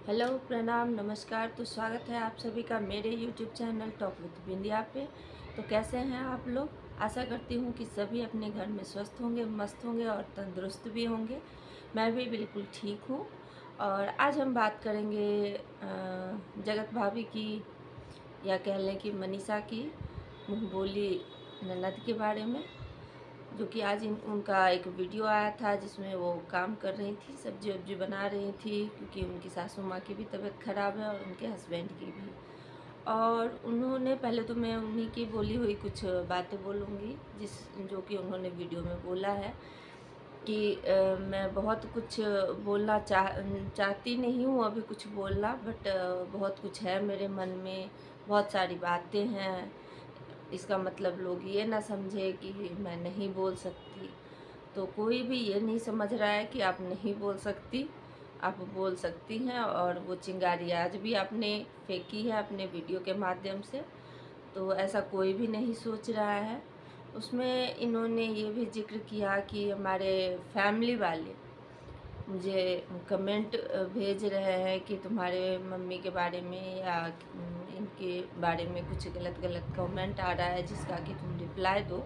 Hello, प्रणाम, नमस्कार। तो स्वागत है आप सभी का मेरे यूट्यूब चैनल टॉक विद बिंदिया पे। तो कैसे हैं आप लोग? आशा करती हूँ कि सभी अपने घर में स्वस्थ होंगे, मस्त होंगे और तंदुरुस्त भी होंगे। मैं भी बिल्कुल ठीक हूँ। और आज हम बात करेंगे जगत भाभी की, या कह लें कि मनीषा की मुँह बोली ननद के बारे में। जो कि आज उनका एक वीडियो आया था जिसमें वो काम कर रही थी, सब्जी वब्जी बना रही थी, क्योंकि उनकी सासू माँ की भी तबीयत ख़राब है और उनके हस्बैंड की भी। और उन्होंने, पहले तो मैं उन्हीं की बोली हुई कुछ बातें बोलूँगी जो कि उन्होंने वीडियो में बोला है कि मैं बहुत कुछ बोलना चाहती नहीं हूँ अभी कुछ बोलना, बट बहुत कुछ है मेरे मन में, बहुत सारी बातें हैं। इसका मतलब लोग ये ना समझे कि मैं नहीं बोल सकती। तो कोई भी ये नहीं समझ रहा है कि आप नहीं बोल सकती, आप बोल सकती हैं। और वो चिंगारी आज भी आपने फेंकी है अपने वीडियो के माध्यम से, तो ऐसा कोई भी नहीं सोच रहा है। उसमें इन्होंने ये भी जिक्र किया कि हमारे फैमिली वाले मुझे कमेंट भेज रहे हैं कि तुम्हारे मम्मी के बारे में या इनके बारे में कुछ गलत गलत कमेंट आ रहा है जिसका कि तुम रिप्लाई दो।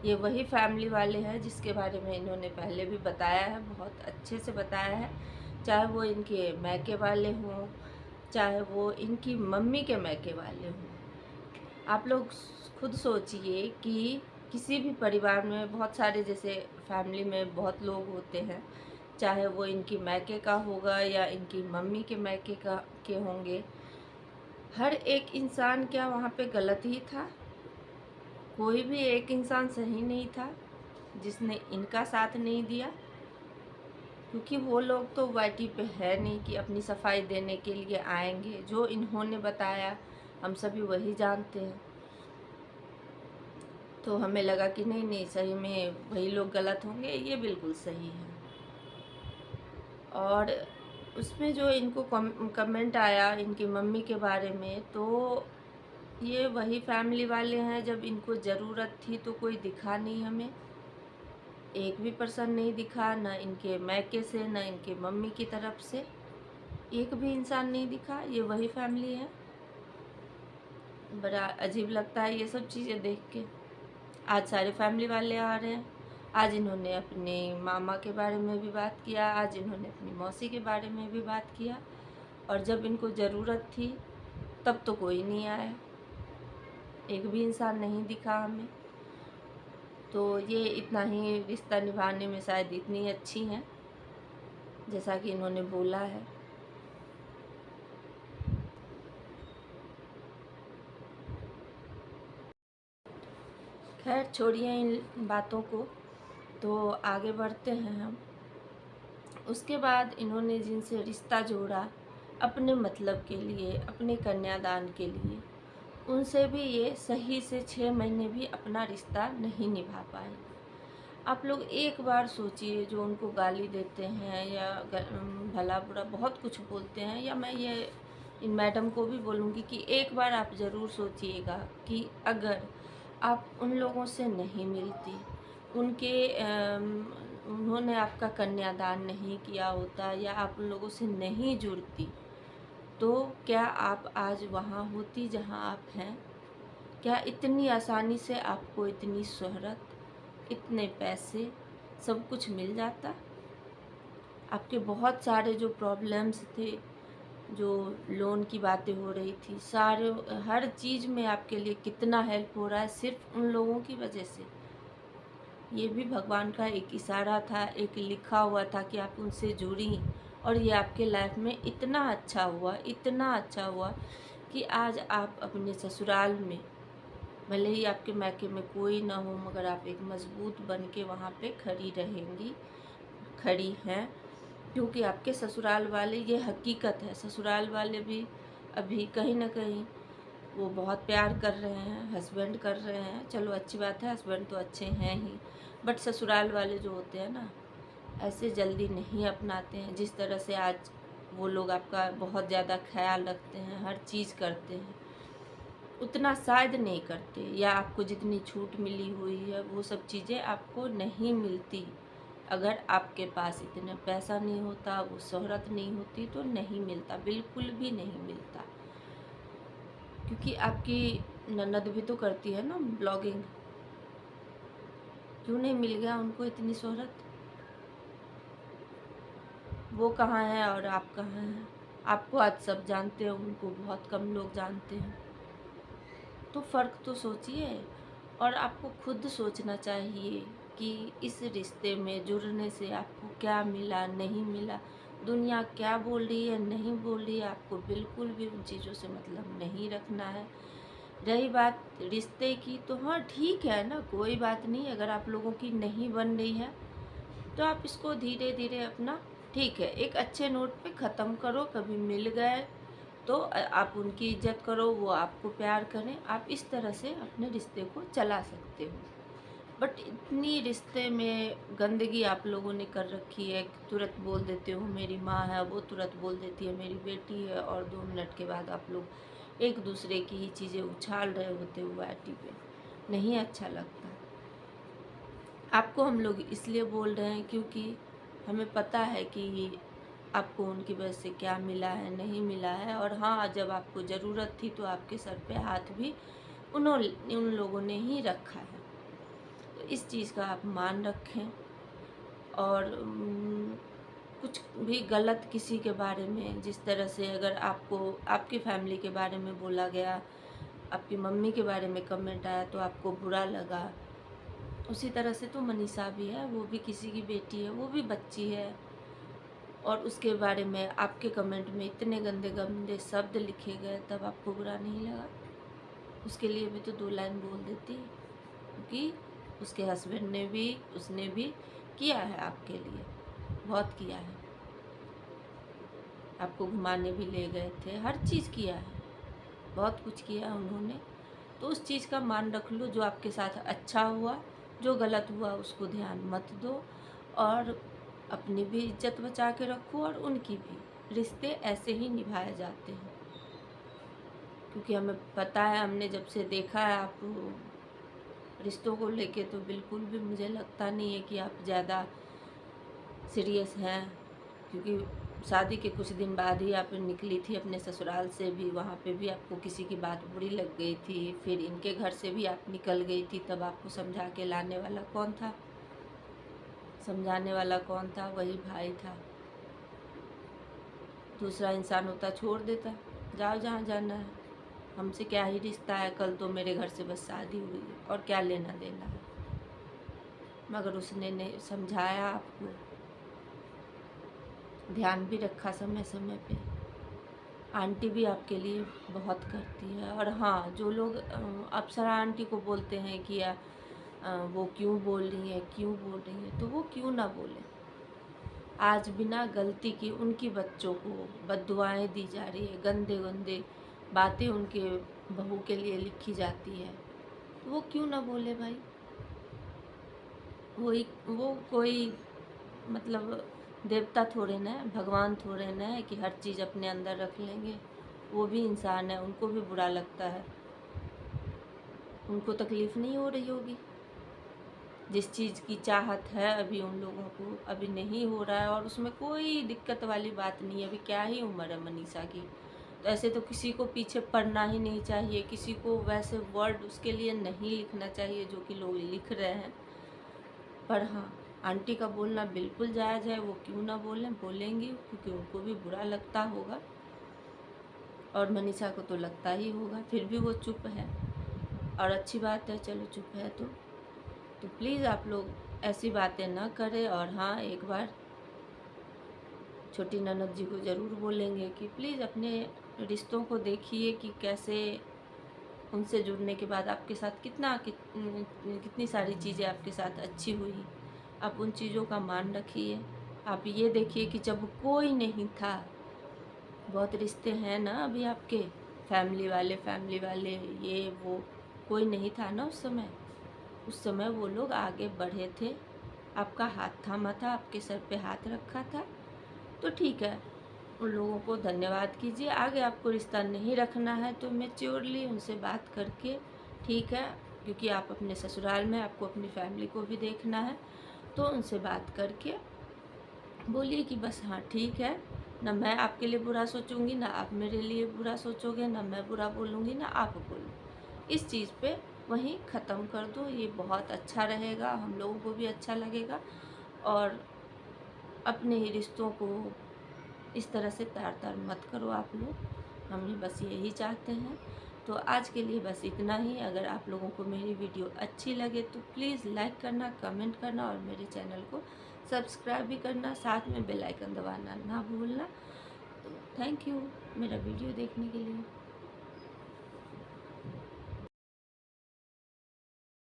ये वही फैमिली वाले हैं जिसके बारे में इन्होंने पहले भी बताया है, बहुत अच्छे से बताया है। चाहे वो इनके मैके वाले हों, चाहे वो इनकी मम्मी के मैके वाले हों। आप लोग खुद सोचिए कि किसी भी परिवार में बहुत सारे, जैसे फैमिली में बहुत लोग होते हैं, चाहे वो इनकी मैके का होगा या इनकी मम्मी के मैके का के होंगे, हर एक इंसान क्या वहाँ पे गलत ही था? कोई भी एक इंसान सही नहीं था जिसने इनका साथ नहीं दिया, क्योंकि वो लोग तो वाईटी पे है नहीं कि अपनी सफाई देने के लिए आएंगे। जो इन्होंने बताया हम सभी वही जानते हैं। तो हमें लगा कि नहीं नहीं, सही में वही लोग गलत होंगे, ये बिल्कुल सही है। और उसमें जो इनको कमेंट आया इनकी मम्मी के बारे में, तो ये वही फैमिली वाले हैं। जब इनको ज़रूरत थी तो कोई दिखा नहीं हमें, एक भी पर्सन नहीं दिखा, ना इनके मैके से ना इनके मम्मी की तरफ से एक भी इंसान नहीं दिखा। ये वही फैमिली है। बड़ा अजीब लगता है ये सब चीज़ें देख के। आज सारे फैमिली वाले आ रहे हैं। आज इन्होंने अपने मामा के बारे में भी बात किया, आज इन्होंने अपनी मौसी के बारे में भी बात किया। और जब इनको ज़रूरत थी तब तो कोई नहीं आया, एक भी इंसान नहीं दिखा हमें। तो ये इतना ही रिश्ता निभाने में शायद इतनी अच्छी हैं जैसा कि इन्होंने बोला है। खैर छोड़िए इन बातों को, तो आगे बढ़ते हैं हम। उसके बाद इन्होंने जिनसे रिश्ता जोड़ा अपने मतलब के लिए, अपने कन्यादान के लिए, उनसे भी ये सही से 6 महीने भी अपना रिश्ता नहीं निभा पाए। आप लोग एक बार सोचिए, जो उनको गाली देते हैं या भला बुरा बहुत कुछ बोलते हैं, या मैं ये इन मैडम को भी बोलूँगी कि एक बार आप ज़रूर सोचिएगा कि अगर आप उन लोगों से नहीं मिलती, उन्होंने आपका कन्यादान नहीं किया होता या आप उन लोगों से नहीं जुड़ती, तो क्या आप आज वहाँ होती जहाँ आप हैं? क्या इतनी आसानी से आपको इतनी शोहरत, इतने पैसे, सब कुछ मिल जाता? आपके बहुत सारे जो प्रॉब्लम्स थे, जो लोन की बातें हो रही थी, सारे हर चीज़ में आपके लिए कितना हेल्प हो रहा है सिर्फ उन लोगों की वजह से। ये भी भगवान का एक इशारा था, एक लिखा हुआ था कि आप उनसे जुड़ी, और ये आपके लाइफ में इतना अच्छा हुआ, इतना अच्छा हुआ कि आज आप अपने ससुराल में, भले ही आपके मायके में कोई ना हो, मगर आप एक मजबूत बन के वहाँ पे खड़ी रहेंगी, खड़ी हैं। क्योंकि आपके ससुराल वाले, ये हकीकत है, ससुराल वाले भी अभी कहीं ना कहीं वो बहुत प्यार कर रहे हैं, हस्बैंड कर रहे हैं। चलो अच्छी बात है, हस्बैंड तो अच्छे हैं ही, बट ससुराल वाले जो होते हैं ना, ऐसे जल्दी नहीं अपनाते हैं जिस तरह से आज वो लोग आपका बहुत ज़्यादा ख्याल रखते हैं, हर चीज़ करते हैं, उतना शायद नहीं करते। या आपको जितनी छूट मिली हुई है वो सब चीज़ें आपको नहीं मिलती। अगर आपके पास इतना पैसा नहीं होता, वो शोहरत नहीं होती, तो नहीं मिलता, बिल्कुल भी नहीं मिलता। क्योंकि आपकी ननद भी तो करती है ना ब्लॉगिंग, क्यों नहीं मिल गया उनको इतनी शोहरत? वो कहाँ है और आप कहाँ हैं? आपको आज सब जानते हैं, उनको बहुत कम लोग जानते हैं। तो फ़र्क तो सोचिए। और आपको खुद सोचना चाहिए कि इस रिश्ते में जुड़ने से आपको क्या मिला, नहीं मिला, दुनिया क्या बोल रही है, नहीं बोल रही है, आपको बिल्कुल भी उन चीज़ों से मतलब नहीं रखना है। रही बात रिश्ते की, तो हाँ ठीक है ना, कोई बात नहीं, अगर आप लोगों की नहीं बन रही है तो आप इसको धीरे धीरे अपना, ठीक है, एक अच्छे नोट पे ख़त्म करो। कभी मिल गए तो आप उनकी इज्जत करो, वो आपको प्यार करें, आप इस तरह से अपने रिश्ते को चला सकते हो। बट इतनी रिश्ते में गंदगी आप लोगों ने कर रखी है, तुरंत बोल देते हो मेरी माँ है, वो तुरंत बोल देती है मेरी बेटी है, और 2 मिनट के बाद आप लोग एक दूसरे की ही चीज़ें उछाल रहे होते हो वाटी पे। नहीं अच्छा लगता। आपको हम लोग इसलिए बोल रहे हैं क्योंकि हमें पता है कि आपको उनकी वजह से क्या मिला है, नहीं मिला है। और हाँ, जब आपको ज़रूरत थी तो आपके सर पे हाथ भी उन लोगों ने ही रखा है। तो इस चीज़ का आप मान रखें। और कुछ भी गलत किसी के बारे में, जिस तरह से अगर आपको आपकी फैमिली के बारे में बोला गया, आपकी मम्मी के बारे में कमेंट आया तो आपको बुरा लगा, उसी तरह से तो मनीषा भी है, वो भी किसी की बेटी है, वो भी बच्ची है, और उसके बारे में आपके कमेंट में इतने गंदे गंदे शब्द लिखे गए, तब आपको बुरा नहीं लगा? उसके लिए भी तो 2 लाइन बोल देती, क्योंकि उसके हस्बैंड ने भी, उसने भी किया है आपके लिए, बहुत किया है। आपको घुमाने भी ले गए थे, हर चीज़ किया है, बहुत कुछ किया उन्होंने। तो उस चीज़ का मान रख लो, जो आपके साथ अच्छा हुआ, जो गलत हुआ उसको ध्यान मत दो, और अपनी भी इज्जत बचा के रखो और उनकी भी। रिश्ते ऐसे ही निभाए जाते हैं, क्योंकि हमें पता है, हमने जब से देखा है आप रिश्तों को लेके, तो बिल्कुल भी मुझे लगता नहीं है कि आप ज़्यादा सीरियस हैं। क्योंकि शादी के कुछ दिन बाद ही आप निकली थी अपने ससुराल से भी, वहाँ पे भी आपको किसी की बात बुरी लग गई थी, फिर इनके घर से भी आप निकल गई थी, तब आपको समझा के लाने वाला कौन था? समझाने वाला कौन था? वही भाई था। दूसरा इंसान होता छोड़ देता, जाओ जहाँ जाना है, हमसे क्या ही रिश्ता है, कल तो मेरे घर से बस शादी हुई है, और क्या लेना देना है। मगर उसने नहीं समझाया आपको, ध्यान भी रखा समय समय पे। आंटी भी आपके लिए बहुत करती है। और हाँ, जो लोग अप्सरा आंटी को बोलते हैं कि वो क्यों बोल रही है, क्यों बोल रही है, तो वो क्यों ना बोले। आज बिना गलती की उनकी बच्चों को बद्दुआएं दी जा रही है, गंदे गंदे बातें उनके बहू के लिए लिखी जाती है, तो वो क्यों ना बोले भाई। वो कोई मतलब देवता थोड़े ना है, भगवान थोड़े ना है कि हर चीज़ अपने अंदर रख लेंगे। वो भी इंसान है, उनको भी बुरा लगता है, उनको तकलीफ़ नहीं हो रही होगी। जिस चीज़ की चाहत है अभी उन लोगों को, अभी नहीं हो रहा है, और उसमें कोई दिक्कत वाली बात नहीं है। अभी क्या ही उम्र है मनीषा की, तो ऐसे तो किसी को पीछे पड़ना ही नहीं चाहिए, किसी को वैसे वर्ड उसके लिए नहीं लिखना चाहिए जो कि लोग लिख रहे हैं। पर हाँ, आंटी का बोलना बिल्कुल जायज़ है, वो क्यों ना बोलें, बोलेंगी, क्योंकि उनको भी बुरा लगता होगा, और मनीषा को तो लगता ही होगा, फिर भी वो चुप है, और अच्छी बात है, चलो चुप है तो प्लीज़ आप लोग ऐसी बातें ना करें। और हाँ, एक बार छोटी ननद जी को ज़रूर बोलेंगे कि प्लीज़ अपने रिश्तों को देखिए कि कैसे उनसे जुड़ने के बाद आपके साथ कितनी सारी चीज़ें आपके साथ अच्छी हुई, आप उन चीज़ों का मान रखिए। आप ये देखिए कि जब कोई नहीं था, बहुत रिश्ते हैं ना अभी आपके, फैमिली वाले ये वो, कोई नहीं था ना उस समय वो लोग आगे बढ़े थे, आपका हाथ थामा था, आपके सर पे हाथ रखा था, तो ठीक है, उन लोगों को धन्यवाद कीजिए। आगे आपको रिश्ता नहीं रखना है तो मैच्योरली उनसे बात करके, ठीक है, क्योंकि आप अपने ससुराल में, आपको अपनी फैमिली को भी देखना है, तो उनसे बात करके बोलिए कि बस हाँ ठीक है, ना मैं आपके लिए बुरा सोचूंगी, ना आप मेरे लिए बुरा सोचोगे, ना मैं बुरा बोलूँगी, ना आप बोलो। इस चीज़ पे वहीं ख़त्म कर दो, ये बहुत अच्छा रहेगा, हम लोगों को भी अच्छा लगेगा और अपने ही रिश्तों को इस तरह से तार-तार मत करो आप लोग। हम भी बस यही चाहते हैं। तो आज के लिए बस इतना ही। अगर आप लोगों को मेरी वीडियो अच्छी लगे तो प्लीज़ लाइक करना, कमेंट करना और मेरे चैनल को सब्सक्राइब भी करना, साथ में बेल आइकन दबाना ना भूलना। तो थैंक यू मेरा वीडियो देखने के लिए।